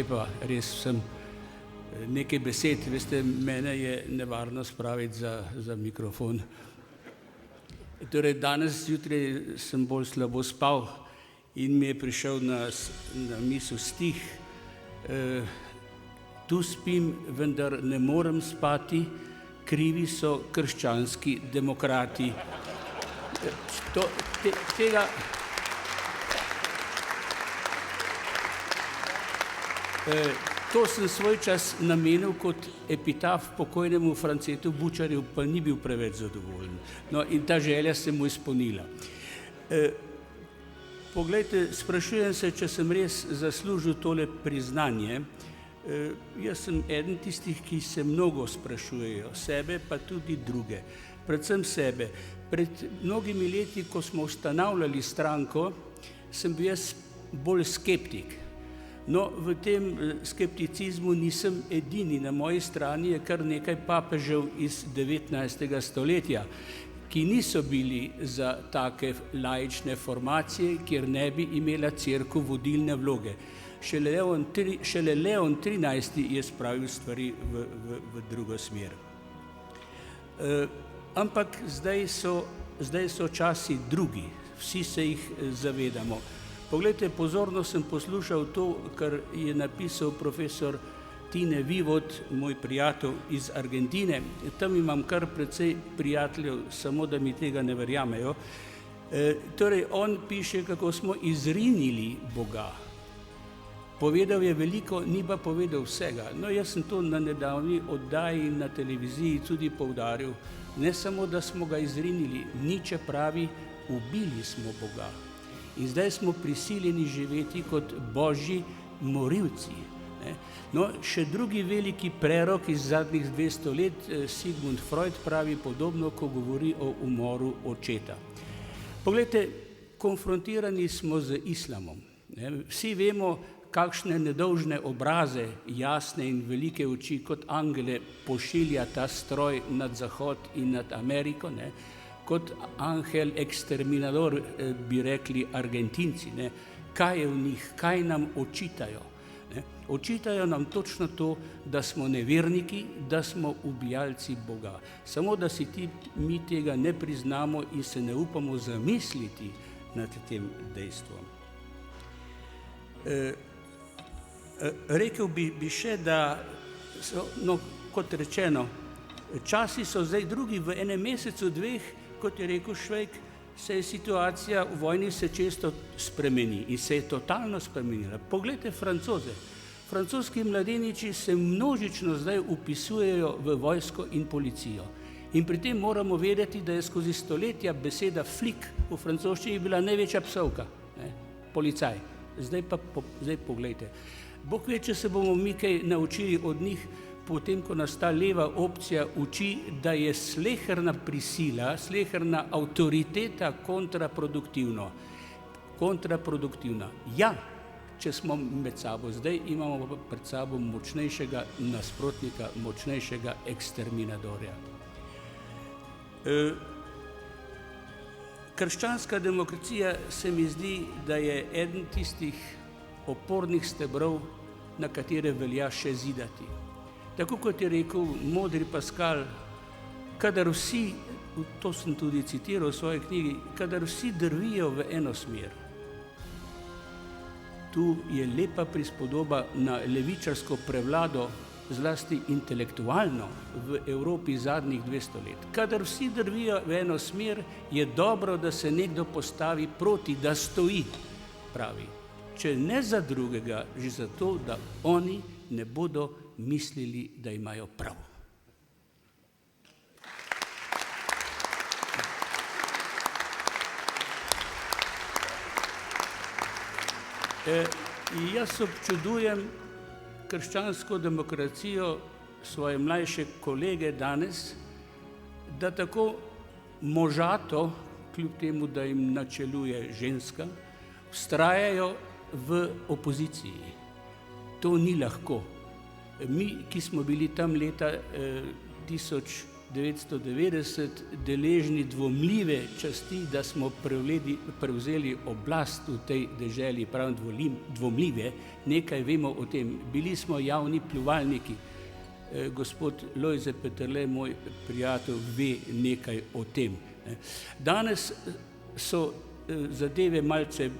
lepa res vsem. Nekaj besed, veste, mene je nevarno spraviti za mikrofon. Torej, danes zjutraj sem bolj slabo spal in mi je prišel na misel stih. Tu spim, vendar ne morem spati, krivi so krščanski demokrati. To sem svoj čas namenil kot epitaf pokojnemu Francetu Bučarju, pa ni bil preveč zadovoljen. No, in ta želja se mu izpolnila. Poglejte, sprašujem se, če sem res zaslužil tole priznanje. Jaz sem eden tistih, ki se mnogo sprašujejo, sebe pa tudi druge. Predvsem sebe. Pred mnogimi leti, ko smo ustanavljali stranko, sem bil jaz bolj skeptik. No, v tem skepticizmu nisem edini. Na moji strani je kar nekaj papežev iz 19. stoletja, ki niso bili za take laične formacije, kjer ne bi imela cerkev vodilne vloge. Šele Leon XIII. Je spravil stvari v drugo smer. Ampak zdaj so časi drugi, vsi se jih zavedamo. Poglejte, pozorno sem poslušal to, kar je napisal profesor Tine Vivod, moj prijatelj iz Argentine. Tam imam kar precej prijateljev, samo da mi tega ne verjamejo. Torej, on piše, kako smo izrinili Boga. Povedal je veliko, ni pa povedal vsega. No, jaz sem to na nedavni oddaji na televiziji tudi poudaril. Ne samo, da smo ga izrinili, Nietzsche pravi, ubili smo Boga. In zdaj smo prisiljeni živeti kot božji morilci. No, še drugi veliki prerok iz zadnjih 200 let, Sigmund Freud, pravi podobno, ko govori o umoru očeta. Poglejte, konfrontirani smo z islamom. Vsi vemo, kakšne nedolžne obraze, jasne in velike oči kot angele pošilja ta stroj nad Zahod in nad Ameriko, kot angel exterminador, bi rekli Argentinci. Kaj je v njih, kaj nam očitajo? Očitajo nam točno to, da smo neverniki, da smo ubijalci Boga. Samo da si mi tega ne priznamo in se ne upamo zamisliti nad tem dejstvom. Rekel bi še, da so, kot rečeno, časi so zdaj drugi, v enem mesecu, dveh, kot je rekel Švejk, se je situacija v vojni se često spremeni in se je totalno spremenila. Poglejte Francoze. Francoski mladeniči se množično zdaj upisujejo v vojsko in policijo. In pri tem moramo vedeti, da je skozi stoletja beseda flik v francoščini bila največja psovka, policaj. Zdaj poglejte. Bog ve, če se bomo mi kaj naučili od njih, potem, ko nas ta leva opcija uči, da je sleherna prisila, sleherna avtoriteta kontraproduktivna. Ja, če smo med sabo, zdaj imamo pred sabo močnejšega nasprotnika, močnejšega eksterminadorja. Krščanska demokracija se mi zdi, da je eden tistih opornih stebrov, na katere velja še zidati. Tako kot je rekel modri Pascal, kadar vsi, to sem tudi citiral v svoji knjigi, kadar vsi drvijo v eno smer. Tu je lepa prispodoba na levičarsko prevlado, zlasti intelektualno, v Evropi zadnjih 200 let. Kadar vsi drvijo v eno smer, je dobro, da se nekdo postavi proti, da stoji, pravi. Če ne za drugega, že zato, da oni ne bodo mislili, da imajo prav. Jaz občudujem krščansko demokracijo, svoje mlajše kolege danes, da tako možato, kljub temu, da jim načeluje ženska, vztrajajo v opoziciji. To ni lahko. Mi, ki smo bili tam leta 1990 deležni dvomljive časti, da smo prevzeli oblast v tej deželi, pravim dvomljive, nekaj vemo o tem. Bili smo javni pljuvalniki. Gospod Lojze Peterle, moj prijatelj, ve nekaj o tem. Danes so zadeve malce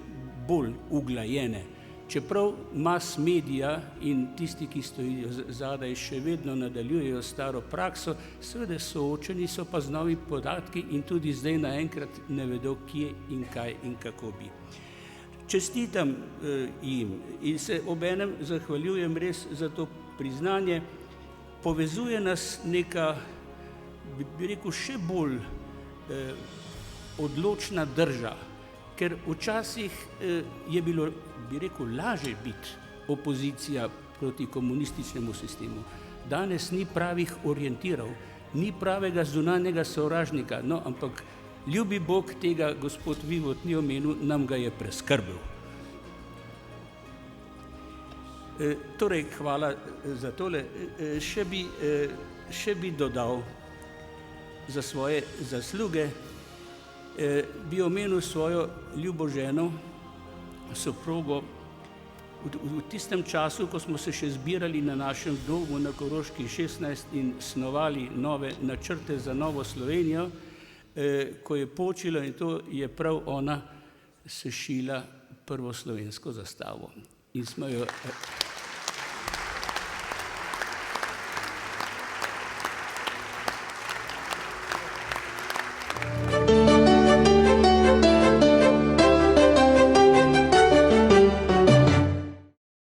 bolj uglajene, čeprav mass media in tisti, ki stojijo zadaj, še vedno nadaljujejo staro prakso, seveda soočeni so pa z novimi podatki in tudi zdaj naenkrat ne vedo, kje in kaj in kako bi. Čestitam jim in se obenem zahvaljujem res za to priznanje. Povezuje nas neka, bi rekel, še bolj odločna drža, ker včasih je bilo, bi rekel, lažje biti opozicija proti komunističnemu sistemu. Danes ni pravih orientirov, ni pravega zunanjega sovražnika, no, ampak ljubi Bog, tega gospod Vivot ni omenil, nam ga je preskrbel. Torej, hvala za tole. Še bi dodal za svoje zasluge, bi omenil svojo ljubo ženo, soprogo. V tistem času, ko smo se še zbirali na našem domu na Koroški 16 in snovali nove načrte za novo Slovenijo, ko je počilo, in to je prav ona sešila prvo slovensko zastavo. In smo jo